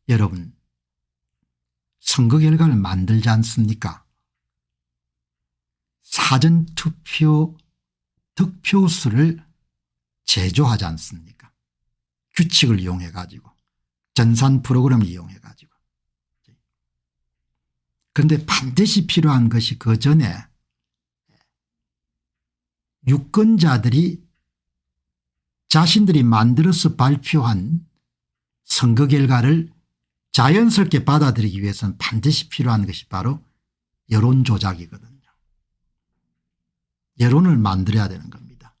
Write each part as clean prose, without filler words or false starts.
여러분, 선거 결과를 만들지 않습니까? 사전투표 득표수를 제조하지 않습니까? 규칙을 이용해 가지고, 전산 프로그램을 이용해 가지고. 그런데 반드시 필요한 것이 그 전에 유권자들이 자신들이 만들어서 발표한 선거 결과를 자연스럽게 받아들이기 위해서는 반드시 필요한 것이 바로 여론 조작이거든요. 여론을 만들어야 되는 겁니다.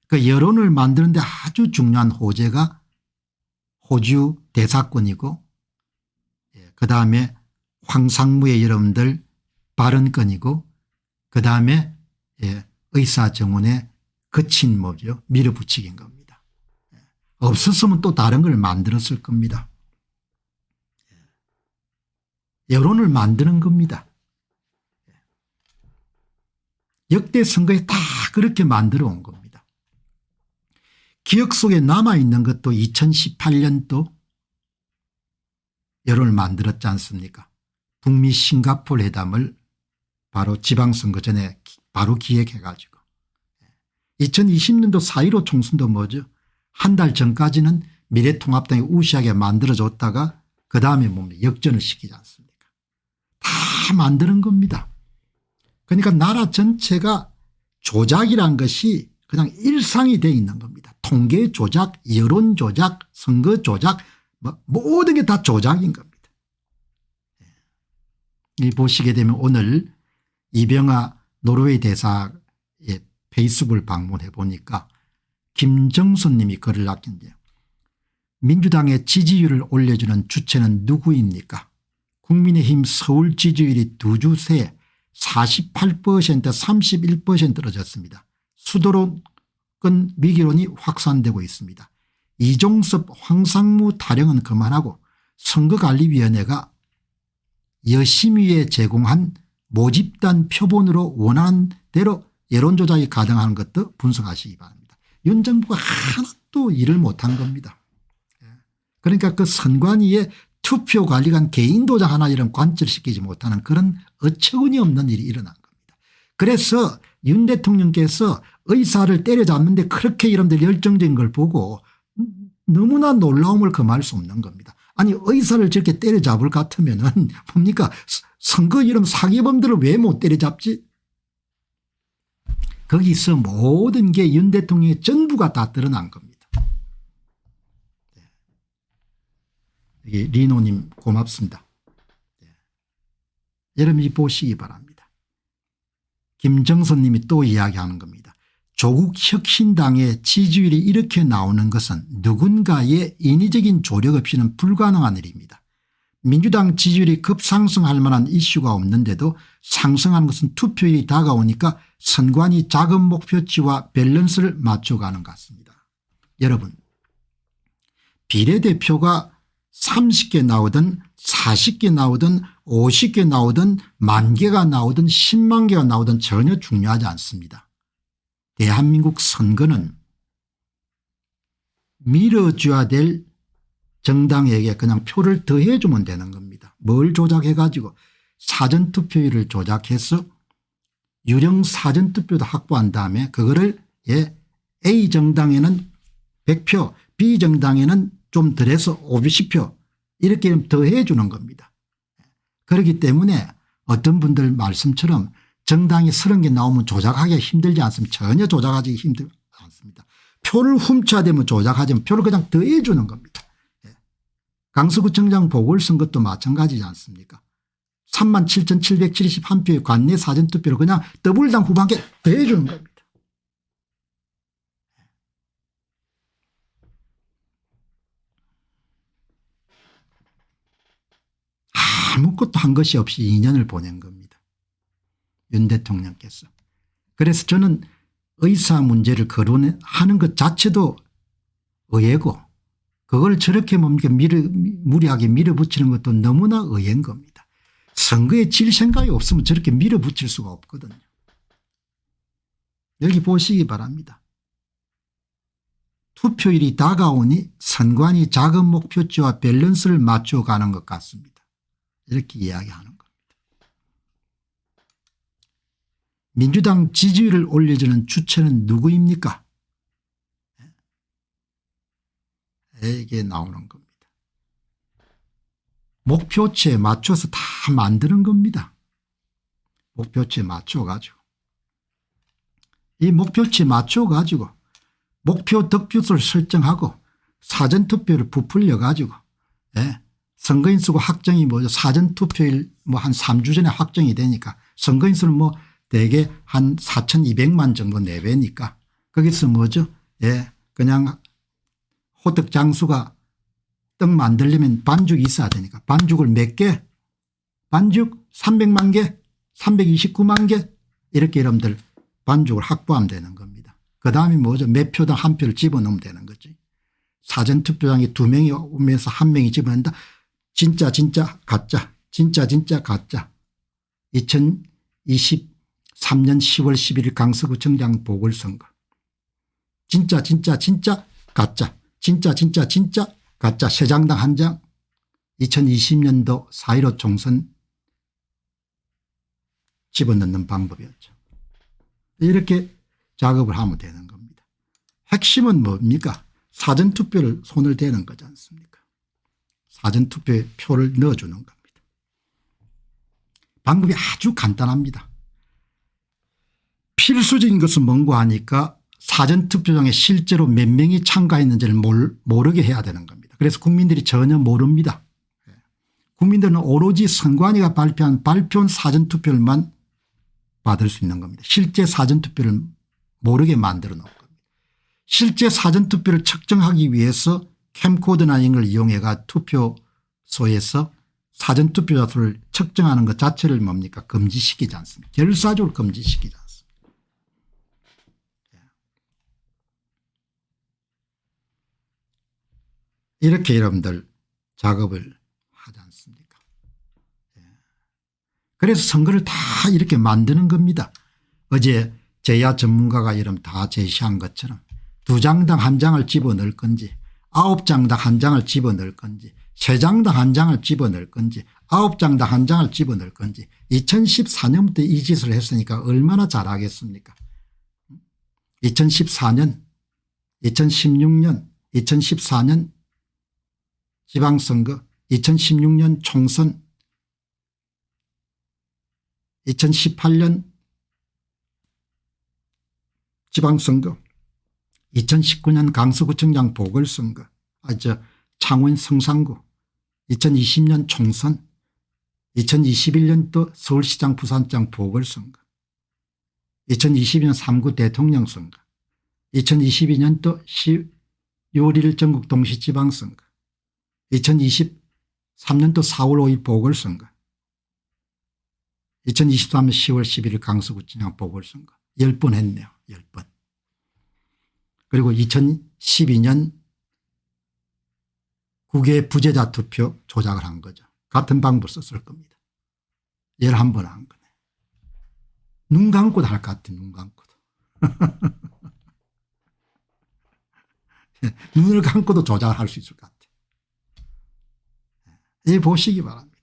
그 여론을 만드는데 아주 중요한 호재가 호주 대사권이고, 그다음에 황상무의 여러분들 발언권이고, 그다음에 의사정원의 거친 뭐죠, 밀어붙이기인 겁니다. 없었으면 또 다른 걸 만들었을 겁니다. 여론을 만드는 겁니다. 역대 선거에 다 그렇게 만들어 온 겁니다. 기억 속에 남아있는 것도 2018년도 여론을 만들었지 않습니까? 북미 싱가포르 회담을 바로 지방선거 전에 바로 기획해 가지고 2020년도 4.15 총선도 뭐죠? 한 달 전까지는 미래통합당이 우시하게 만들어줬다가 그다음에 뭡니까? 역전을 시키지 않습니까? 다 만드는 겁니다. 그러니까 나라 전체가 조작이란 것이 그냥 일상이 되어 있는 겁니다. 통계 조작, 여론 조작, 선거 조작, 모든 게 다 조작인 겁니다. 이 보시게 되면 오늘 이병하 노르웨이 대사의 페이스북을 방문해 보니까 김정선 님이 글을 남긴대요. 민주당의 지지율을 올려주는 주체는 누구입니까? 국민의힘 서울 지지율이 두 주 새 48% 31% 떨어졌습니다. 수도권 위기론이 확산되고 있습니다. 이종섭 황상무 타령은 그만하고 선거관리위원회가 여심위에 제공한 모집단 표본으로 원하는 대로 여론조작이 가능한 것도 분석하시기 바랍니다. 윤 정부가 하나도 일을 못한 겁니다. 그러니까 그 선관위의 투표관리관 개인 도장 하나 이런 관철시키지 못하는 그런 어처구니 없는 일이 일어난 겁니다. 그래서 윤 대통령께서 의사를 때려잡는데 그렇게 여러분들 열정적인 걸 보고 너무나 놀라움을 금할 수 없는 겁니다. 아니 의사를 저렇게 때려잡을 것 같으면은 뭡니까? 선거 이런 사기범들을 왜 못 때려잡지? 거기서 모든 게 윤 대통령의 전부가 다 드러난 겁니다. 리노님 고맙습니다. 여러분이 보시기 바랍니다. 김정선 님이 또 이야기하는 겁니다. 조국 혁신당의 지지율이 이렇게 나오는 것은 누군가의 인위적인 조력 없이는 불가능한 일입니다. 민주당 지지율이 급상승할 만한 이슈가 없는데도 상승하는 것은 투표율이 다가오니까 선관위 작은 목표치와 밸런스를 맞춰가는 것 같습니다. 여러분, 비례대표가 30개 나오든 40개 나오든 50개 나오든 10,000개가 나오든 10만 개가 나오든 전혀 중요하지 않습니다. 대한민국 선거는 밀어줘야 될 정당에게 그냥 표를 더해 주면 되는 겁니다. 뭘 조작해 가지고 사전투표율을 조작해서 유령 사전투표도 확보한 다음에 그거를 A 정당에는 100표 B 정당에는 좀 덜해서 50표 이렇게 더해 주는 겁니다. 그렇기 때문에 어떤 분들 말씀처럼 정당이 30개 나오면 조작하기가 힘들지 않습니다. 전혀 조작하기 힘들지 않습니다. 표를 훔쳐야 되면 조작하지만 표를 그냥 더해 주는 겁니다. 강서구청장 보궐선거도 마찬가지지 않습니까? 37,771표의 관내 사전투표를 그냥 더블당 후반께 더해 주는 겁니다. 아무것도 한 것이 없이 2년을 보낸 겁니다. 윤 대통령께서. 그래서 저는 의사 문제를 거론하는 것 자체도 의외고 그걸 저렇게 무리하게 밀어붙이는 것도 너무나 의외인 겁니다. 선거에 질 생각이 없으면 저렇게 밀어붙일 수가 없거든요. 여기 보시기 바랍니다. 투표일이 다가오니 선관위 자금 목표치와 밸런스를 맞춰가는 것 같습니다. 이렇게 이야기하는 겁니다. 민주당 지지율을 올려주는 주체는 누구입니까? 이게 나오는 겁니다. 목표치에 맞춰서 다 만드는 겁니다. 목표치에 맞춰가지고. 이 목표치에 맞춰가지고 목표 득표수를 설정하고 사전투표를 부풀려 가지고 선거인 수가 확정이 뭐죠. 사전투표일 뭐 한 3주 전에 확정이 되니까 선거인 수는 뭐 대개 한 4,200만 정도 내외니까 거기서 뭐죠. 그냥 호떡 장수가 떡 만들려면 반죽이 있어야 되니까 반죽을 몇 개 반죽 300만 개 329만 개 이렇게 여러분들 반죽을 확보하면 되는 겁니다. 그다음에 뭐죠. 몇 표당 한 표를 집어넣으면 되는 거지. 사전투표장에 2명이 오면서 1명이 집어넣는다. 진짜 가짜 진짜 가짜. 2023년 10월 11일 강서구청장 보궐선거. 진짜 가짜 진짜 가짜 새장당 한 장. 2020년도 4.15 총선 집어넣는 방법이었죠. 이렇게 작업을 하면 되는 겁니다. 핵심은 뭡니까? 사전투표를 손을 대는 거지 않습니까? 사전투표에 표를 넣어주는 겁니다. 방법이 아주 간단합니다. 필수적인 것은 뭔고 하니까 사전투표장에 실제로 몇 명이 참가했는지를 모르게 해야 되는 겁니다. 그래서 국민들이 전혀 모릅니다. 국민들은 오로지 선관위가 발표한 사전투표를만 받을 수 있는 겁니다. 실제 사전투표를 모르게 만들어 놓은 겁니다. 실제 사전투표를 측정하기 위해서 캠코더나 이런 걸 이용해가 투표소에서 사전투표자 수를 측정하는 것 자체를 뭡니까? 금지시키지 않습니다. 결사적으로 금지시키지 않습니다. 이렇게 여러분들 작업을 하지 않습니까? 그래서 선거를 다 이렇게 만드는 겁니다. 어제 제야 전문가가 이름 다 제시한 것처럼 2장당 1장을 집어넣을 건지 9장당 1장을 집어넣을 건지 3장당 1장을 집어넣을 건지 9장당 1장을 집어넣을 건지 2014년부터 이 짓을 했으니까 얼마나 잘하겠습니까? 2014년 2016년 2014년 지방선거 2016년 총선 2018년 지방선거 2019년 강서구청장 보궐선거 창원 성산구 2020년 총선 2021년도 서울시장 부산장 보궐선거 2022년 3구 대통령선거 2022년도 10월 1일 전국 동시지방선거 2023년도 4월 5일 보궐선거 2023년 10월 11일 강서구청장 보궐선거 10번 했네요. 10번. 그리고 2012년 국외 부재자 투표 조작을 한 거죠. 같은 방법을 썼을 겁니다. 11번 한 거네. 눈 감고도 할 것 같아. 눈 감고도. 눈을 감고도 조작을 할 수 있을 것 같아. 이 보시기 바랍니다.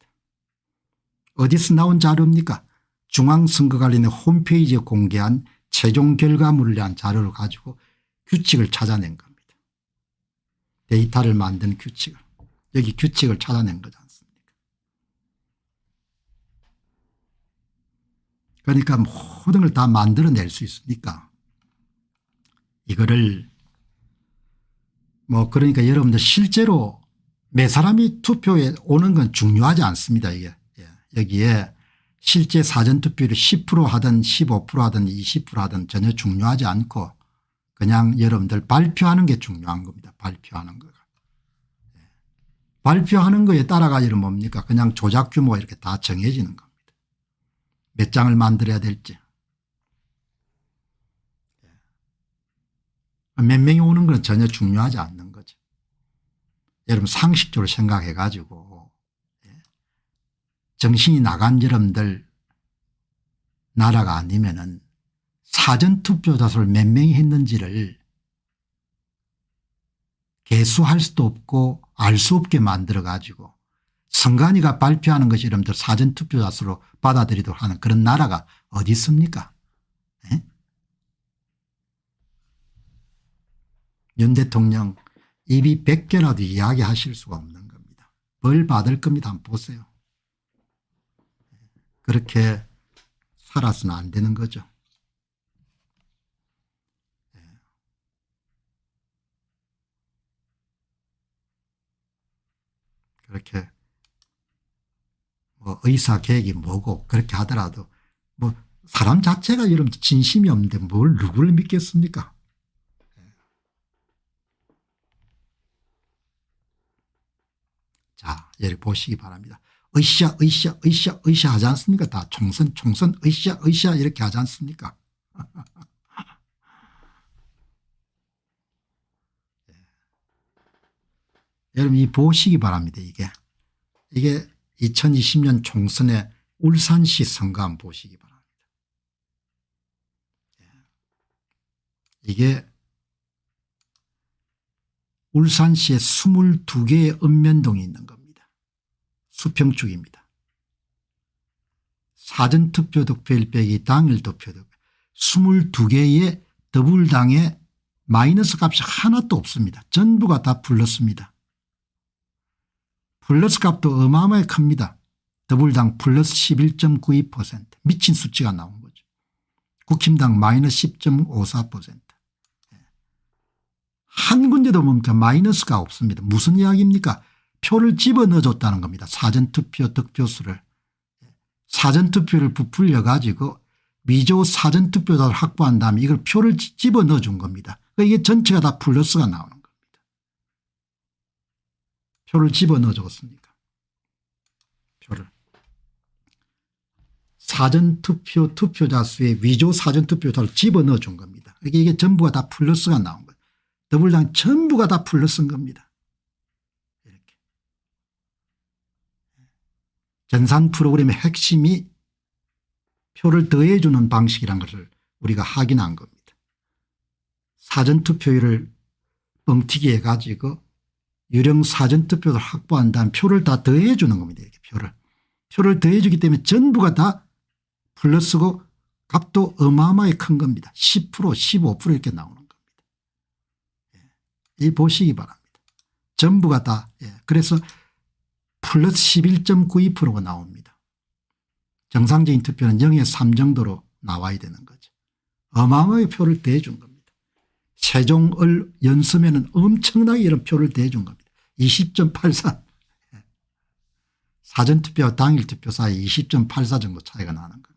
어디서 나온 자료입니까? 중앙선거관리위원회 홈페이지에 공개한 최종 결과물을 위한 자료를 가지고 규칙을 찾아낸 겁니다. 데이터를 만든 규칙을. 여기 규칙을 찾아낸 거지 않습니까? 그러니까 모든 걸 다 만들어낼 수 있으니까 이거를 그러니까 여러분들 실제로 몇 사람이 투표에 오는 건 중요하지 않습니다. 이게. 여기에 실제 사전투표를 10% 하든 15% 하든 20% 하든 전혀 중요하지 않고 그냥 여러분들 발표하는 게 중요한 겁니다. 발표하는 거가. 발표하는 거에 따라가 이런 뭡니까? 그냥 조작 규모가 이렇게 다 정해지는 겁니다. 몇 장을 만들어야 될지. 몇 명이 오는 건 전혀 중요하지 않는 거죠. 여러분 상식적으로 생각해 가지고 정신이 나간 여러분들 나라가 아니면은 사전투표자 수를 몇 명이 했는지를 개수할 수도 없고 알 수 없게 만들어 가지고 선관위가 발표하는 것이 여러분들 사전투표자 수로 받아들이도록 하는 그런 나라가 어디 있습니까? 네? 윤 대통령 입이 100개라도 이야기하실 수가 없는 겁니다. 벌 받을 겁니다. 한번 보세요. 그렇게 살아서는 안 되는 거죠. 그렇게 뭐 의사 계획이 뭐고 그렇게 하더라도 뭐 사람 자체가 여러분 진심이 없는데 뭘 누구를 믿겠습니까? 자, 여기 보시기 바랍니다. 으쌰 으쌰 으쌰 으쌰 하지 않습니까? 다 총선 으쌰 으쌰 이렇게 하지 않습니까? 여러분 이 보시기 바랍니다. 이게 2020년 총선의 울산시 선거 한번 보시기 바랍니다. 이게 울산시에 22개의 읍면동이 있는 겁니다. 수평축입니다. 사전투표 득표일 빼기 당일 투표 득표 22개의 더불당의 마이너스 값이 하나도 없습니다. 전부가 다 플러스입니다. 플러스 값도 어마어마하게 큽니다. 더불당 플러스 11.92% 미친 수치가 나온 거죠. 국힘당 마이너스 10.54%. 한 군데도 뭡니까 마이너스가 없습니다. 무슨 이야기입니까? 표를 집어넣어줬다는 겁니다. 사전투표 득표수를. 사전투표를 부풀려 가지고 미조 사전투표자를 확보한 다음에 이걸 표를 집어넣어 준 겁니다. 이게 전체가 다 플러스가 나오는 겁니다. 표를 집어넣어 줬습니까? 표를. 사전투표 투표자 수에 위조 사전투표자를 집어넣어 준 겁니다. 이게 전부가 다 플러스가 나온 거예요. 더불당 전부가 다 플러스인 겁니다. 이렇게. 전산 프로그램의 핵심이 표를 더해주는 방식이라는 것을 우리가 확인한 겁니다. 사전투표율을 뻥튀기 해가지고 유령 사전투표를 확보한 다음 표를 다 더해주는 겁니다. 이렇게 표를 더해주기 때문에 전부가 다 플러스고 값도 어마어마하게 큰 겁니다. 10% 15% 이렇게 나오는 겁니다. 이 보시기 바랍니다. 전부가 다. 그래서 플러스 11.92%가 나옵니다. 정상적인 투표는 0에서 3 정도로 나와야 되는 거죠. 어마어마하게 표를 대준 겁니다. 세종을 연수면은 엄청나게 이런 표를 대준 겁니다. 20.84 사전투표와 당일투표 사이 20.84 정도 차이가 나는 겁니다.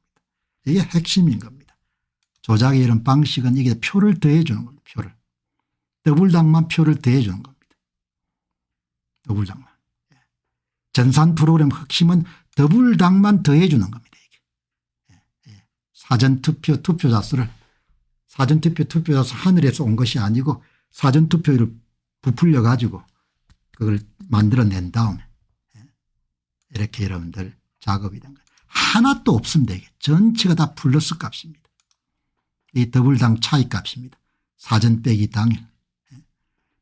이게 핵심인 겁니다. 조작의 이런 방식은 이게 표를 더해주는 겁니다. 표를. 더불당만 표를 더해주는 겁니다. 더불당만. 전산 프로그램 핵심은 더불당만 더해주는 겁니다. 이게. 사전투표 투표자 수를 사전투표 투표자 수 하늘에서 온 것이 아니고 사전투표를 부풀려 가지고 그걸 만들어낸 다음에 이렇게 여러분들 작업이 된 거예요. 하나도 없습니다. 이게 전체가 다 플러스 값입니다. 이 더불당 차이 값입니다. 사전 빼기 당일.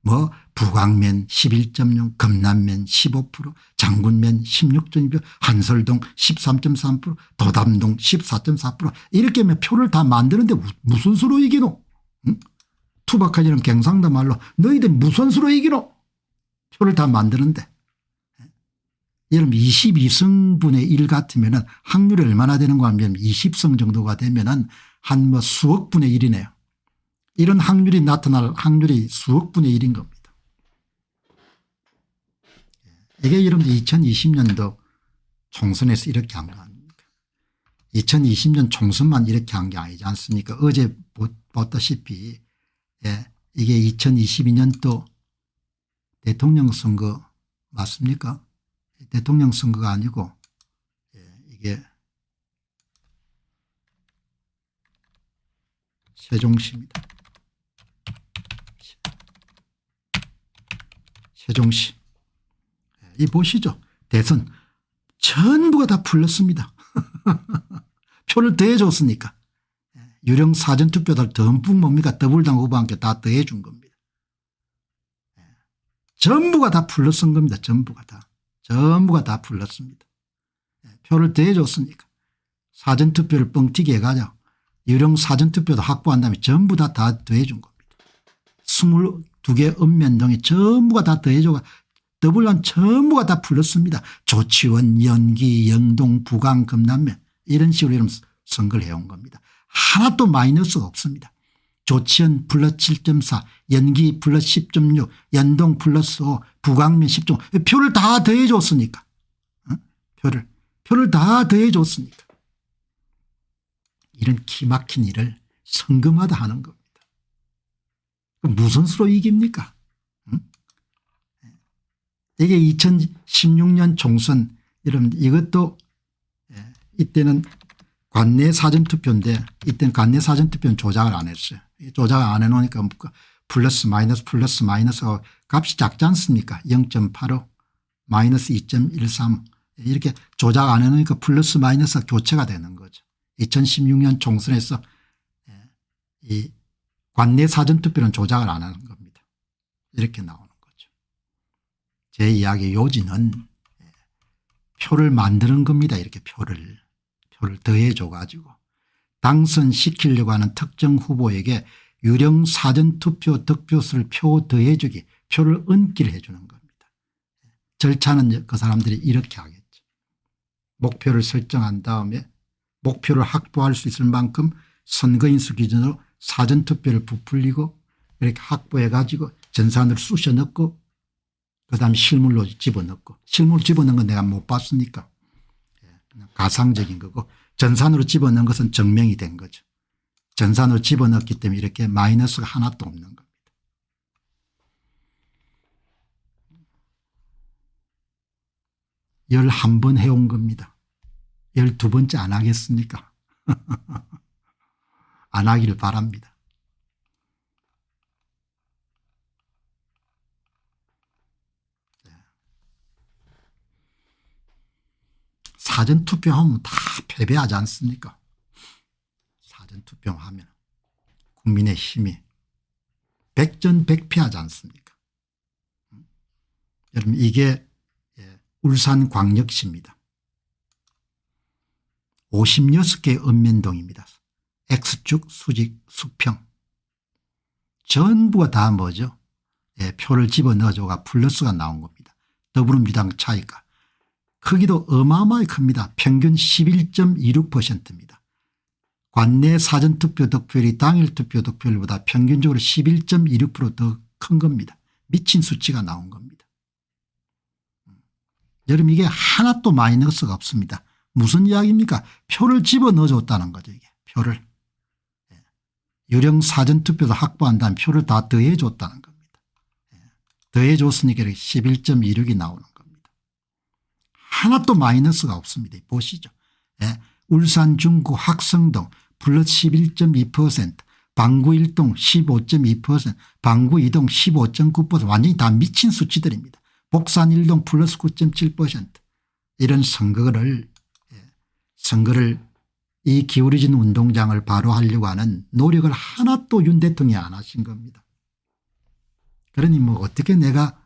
뭐 부광면 11.6 금남면 15% 장군면 16.2% 한설동 13.3% 도담동 14.4% 이렇게 하면 표를 다 만드는데 무슨 수로 이기노? 응? 투박하지는 경상도 말로 너희들 무슨 수로 이기노? 표를 다 만드는데. 여러분 22성분의 1 같으면 확률이 얼마나 되는 거 하면 20성 정도가 되면 한 뭐 수억 분의 1이네요. 이런 확률이 나타날 확률이 수억 분의 1인 겁니다. 이게 여러분들 2020년도 총선에서 이렇게 한 거 아닙니까? 2020년 총선만 이렇게 한 게 아니지 않습니까? 어제 보다시피 이게 2022년도 대통령 선거 맞습니까? 대통령 선거가 아니고 이게 세종시입니다. 세종시. 이 보시죠. 대선 전부가 다 풀렸습니다. 표를 더해줬으니까. 유령 사전투표들 듬뿍 뭡니까 더불당 후보와 함께 다 더해준 겁니다. 전부가 다 플러스인 겁니다. 전부가 다 플러스입니다. 표를 더해줬으니까 사전투표를 뻥튀기 해가지고 유령 사전투표도 확보한 다음에 전부 다 더해준 겁니다. 22개 읍면동에 전부가 다 더해줘가 더불어는 전부가 다 플러스입니다. 조치원, 연기, 영동, 부강, 금남면 이런 식으로 이런 선거를 해온 겁니다. 하나도 마이너스가 없습니다. 조치원 플러스 7.4, 연기 플러스 10.6, 연동 플러스 5, 부강면 10.5 표를 다 더해줬으니까 표를 다 더해줬으니까 이런 기막힌 일을 선거마다 하는 겁니다. 무슨 수로 이깁니까? 이게 2016년 총선 여러분 이것도 이때는 관내 사전투표인데 이때는 관내 사전투표는 조작을 안 했어요. 조작을 안 해놓으니까 플러스 마이너스가 값이 작지 않습니까? 0.85 마이너스 2.13 이렇게 조작 안 해놓으니까 플러스 마이너스가 교체가 되는 거죠. 2016년 총선에서 이 관내 사전투표는 조작을 안 하는 겁니다. 이렇게 나오는 거죠. 제 이야기의 요지는 표를 만드는 겁니다. 이렇게 표를 더해줘 가지고 당선시키려고 하는 특정 후보에게 유령 사전투표 득표수를 표 더해주기 표를 얹기를 해주는 겁니다. 절차는 그 사람들이 이렇게 하겠죠. 목표를 설정한 다음에 목표를 확보할 수 있을 만큼 선거인수 기준으로 사전투표를 부풀리고 이렇게 확보해 가지고 전산으로 쑤셔 넣고 그다음에 실물로 집어넣고 실물 집어넣은 건 내가 못 봤으니까 가상적인 거고 전산으로 집어넣은 것은 증명이 된 거죠. 전산으로 집어넣기 때문에 이렇게 마이너스가 하나도 없는 겁니다. 열한 번 해온 겁니다. 12번째 안 하겠습니까? 안 하기를 바랍니다. 사전투표하면 다 패배하지 않습니까? 사전투표하면 국민의힘이 백전백패하지 않습니까? 여러분 이게 울산광역시입니다. 56개 읍면동입니다. X축, 수직, 수평 전부가 다 뭐죠? 표를 집어넣어줘가 플러스가 나온 겁니다. 더불어민주당 차이가 크기도 어마어마하게 큽니다. 평균 11.26%입니다. 관내 사전투표 득표율이 당일 투표 득표율보다 평균적으로 11.26% 더 큰 겁니다. 미친 수치가 나온 겁니다. 여러분 이게 하나도 마이너스가 없습니다. 무슨 이야기입니까? 표를 집어넣어줬다는 거죠. 이게 표를. 유령 사전투표도 확보한 다음에 표를 다 더해줬다는 겁니다. 더해줬으니까 이렇게 11.26이 나오는 겁니다. 하나도 마이너스가 없습니다. 보시죠. 울산 중구 학성동 플러스 11.2%, 방구 1동 15.2%, 방구 2동 15.9% 완전히 다 미친 수치들입니다. 복산 1동 플러스 9.7% 이런 선거를 이 기울어진 운동장을 바로 하려고 하는 노력을 하나도 윤 대통령이 안 하신 겁니다. 그러니 뭐 어떻게 내가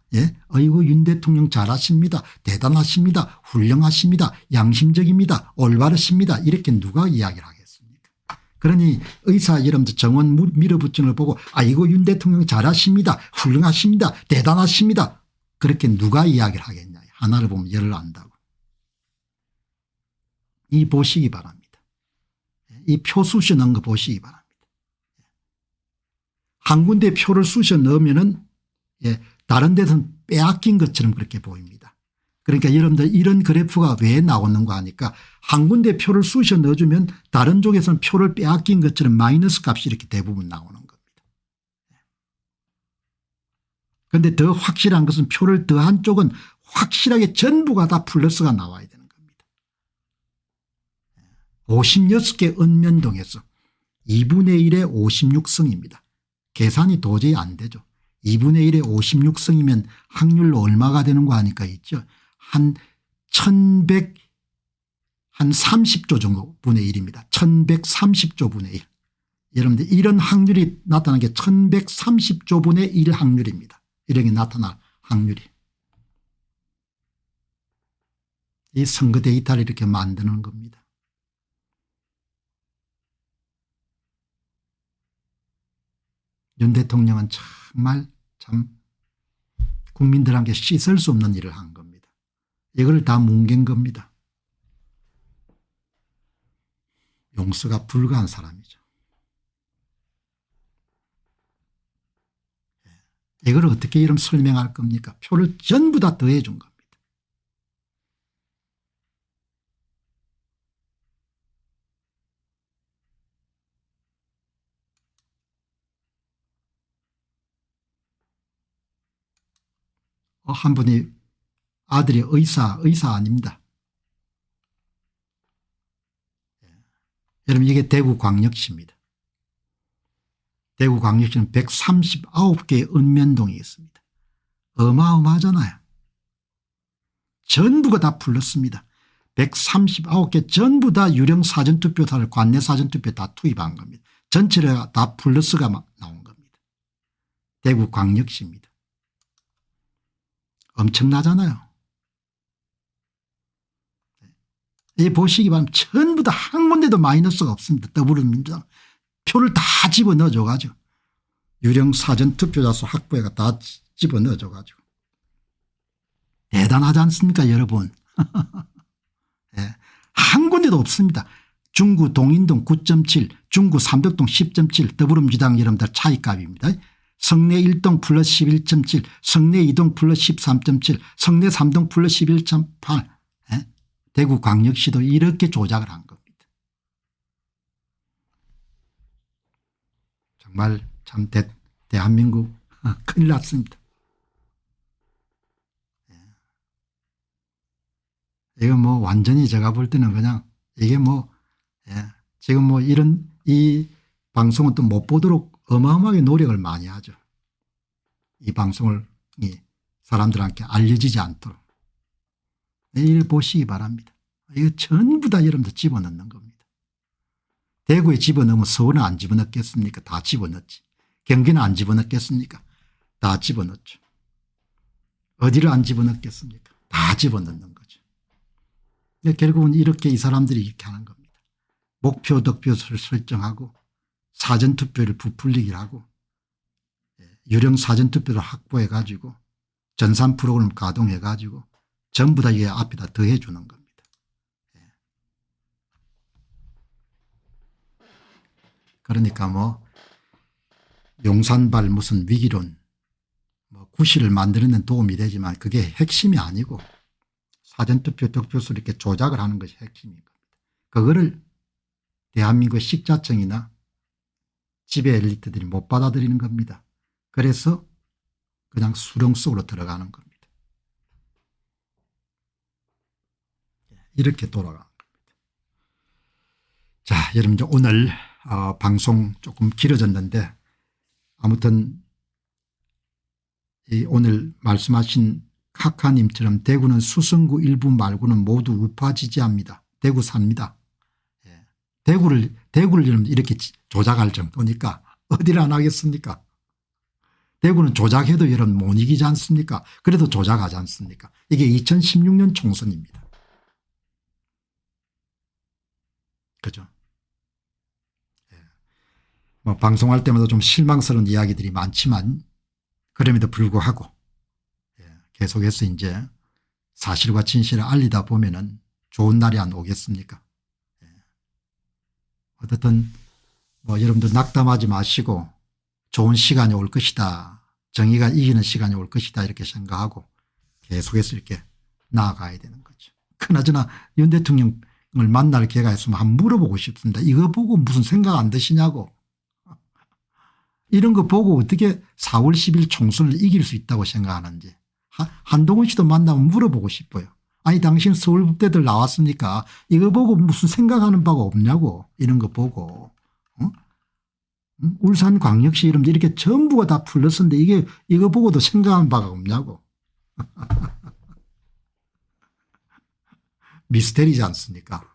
어이구 윤 대통령 잘하십니다. 대단하십니다. 훌륭하십니다. 양심적입니다. 올바르십니다. 이렇게 누가 이야기를 하겠습니까? 그러니 의사 여러분들 정원 밀어붙이는 걸 보고 아이고 윤 대통령 잘하십니다. 훌륭하십니다. 대단하십니다. 그렇게 누가 이야기를 하겠냐. 하나를 보면 열을 안다고. 이 보시기 바랍니다. 이 표 쑤셔 넣은 거 보시기 바랍니다. 한 군데 표를 쑤셔 넣으면은 다른 데서는 빼앗긴 것처럼 그렇게 보입니다. 그러니까 여러분들 이런 그래프가 왜 나오는가 하니까 한 군데 표를 쑤셔 넣어주면 다른 쪽에서는 표를 빼앗긴 것처럼 마이너스 값이 이렇게 대부분 나오는 겁니다. 그런데 더 확실한 것은 표를 더한 쪽은 확실하게 전부가 다 플러스가 나와야 되는 겁니다. 56개 읍면동에서 2분의 1의 56성입니다. 계산이 도저히 안 되죠. 2분의 1의 56성이면 확률로 얼마가 되는 거 하니까 있죠. 한 30조 정도 분의 1입니다. 1130조 분의 1. 여러분들 이런 확률이 나타나는 게 1130조 분의 1 확률입니다. 이런 게 나타날 확률이. 이 선거 데이터를 이렇게 만드는 겁니다. 윤 대통령은 정말 참 국민들에게 씻을 수 없는 일을 한 겁니다. 이걸 다 뭉갠 겁니다. 용서가 불가한 사람이죠. 이걸 어떻게 이름 설명할 겁니까? 표를 전부 다 더해 준 겁니다. 한 분이 아들이 의사 아닙니다. 여러분 이게 대구광역시입니다. 대구광역시는 139개의 읍면동이 있습니다. 어마어마하잖아요. 전부가 다 불렀습니다. 139개 전부 다 유령 사전투표사를 관내 사전투표에 다 투입한 겁니다. 전체가 다 플러스가 나온 겁니다. 대구광역시입니다. 엄청나잖아요. 이 보시기 바랍니다. 전부 다 한 군데도 마이너스가 없습니다. 더불어민주당 표를 다 집어넣어줘 가지고 유령 사전투표자 수 확보해가 다 집어넣어줘 가지고 대단하지 않습니까 여러분. 네. 한 군데도 없습니다. 중구 동인동 9.7 중구 삼덕동 10.7 더불어민주당 여러분들 차이값입니다. 성내 1동 플러스 11.7 성내 2동 플러스 13.7 성내 3동 플러스 11.8 예? 대구광역시도 이렇게 조작을 한 겁니다. 정말 참 대한민국 큰일 났습니다. 이거 뭐 완전히 제가 볼 때는 그냥 이게 뭐 지금 뭐 이런 이 방송은 또 못 보도록 어마어마하게 노력을 많이 하죠. 이 방송을 사람들한테 알려지지 않도록. 이를 보시기 바랍니다. 이거 전부 다 여러분들 집어넣는 겁니다. 대구에 집어넣으면 서울은 안 집어넣겠습니까? 다 집어넣지. 경기는 안 집어넣겠습니까? 다 집어넣죠. 어디를 안 집어넣겠습니까? 다 집어넣는 거죠. 결국은 이렇게 이 사람들이 이렇게 하는 겁니다. 목표 득표수를 설정하고 사전투표를 부풀리기를 하고 유령 사전투표를 확보해 가지고 전산 프로그램 가동해 가지고 전부 다 이게 앞에다 더해 주는 겁니다. 그러니까 뭐 용산발 무슨 위기론 뭐 구실을 만드는 데 도움이 되지만 그게 핵심이 아니고 사전투표 득표수를 이렇게 조작을 하는 것이 핵심인 겁니다. 그거를 대한민국 식자청이나 지배 엘리트들이 못 받아들이는 겁니다. 그래서 그냥 수렁 속으로 들어가는 겁니다. 이렇게 돌아가는 겁니다. 자, 여러분 오늘 방송 조금 길어졌는데 아무튼 오늘 말씀하신 카카님처럼 대구는 수성구 일부 말고는 모두 우파 지지합니다. 대구 삽니다. 대구를 이렇게 조작할 정도니까 어디를 안 하겠습니까? 대구는 조작해도 여러분 못 이기지 않습니까? 그래도 조작하지 않습니까? 이게 2016년 총선입니다. 그죠? 뭐 방송할 때마다 좀 실망스러운 이야기들이 많지만 그럼에도 불구하고 계속해서 이제 사실과 진실을 알리다 보면은 좋은 날이 안 오겠습니까? 어떻든 뭐 여러분들 낙담하지 마시고 좋은 시간이 올 것이다. 정의가 이기는 시간이 올 것이다. 이렇게 생각하고 계속해서 이렇게 나아가야 되는 거죠. 그나저나 윤 대통령을 만날 기회가 있으면 한번 물어보고 싶습니다. 이거 보고 무슨 생각 안 드시냐고. 이런 거 보고 어떻게 4월 10일 총선을 이길 수 있다고 생각하는지. 한동훈 씨도 만나면 물어보고 싶어요. 아니 당신 서울대들 나왔으니까 이거 보고 무슨 생각하는 바가 없냐고. 이런 거 보고. 울산광역시 이름 이렇게 전부가 다 플러스인데 이거 보고도 생각하는 바가 없냐고. 미스테리지 않습니까?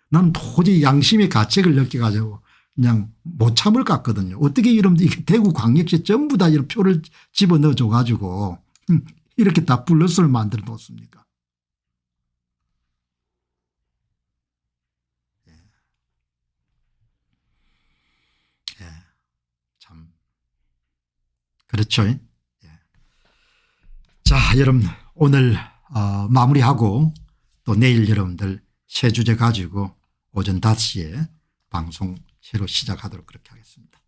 나는 도저히 양심의 가책을 느껴가지고 그냥 못 참을 것 같거든요. 어떻게 이러면 이게 대구광역시 전부 다 이런 표를 집어넣어줘 가지고 이렇게 다 플러스를 만들어 놓습니까? 참 그렇죠. 예. 자, 여러분 오늘 마무리하고 또 내일 여러분들 새 주제 가지고 오전 5시에 방송 새로 시작하도록 그렇게 하겠습니다.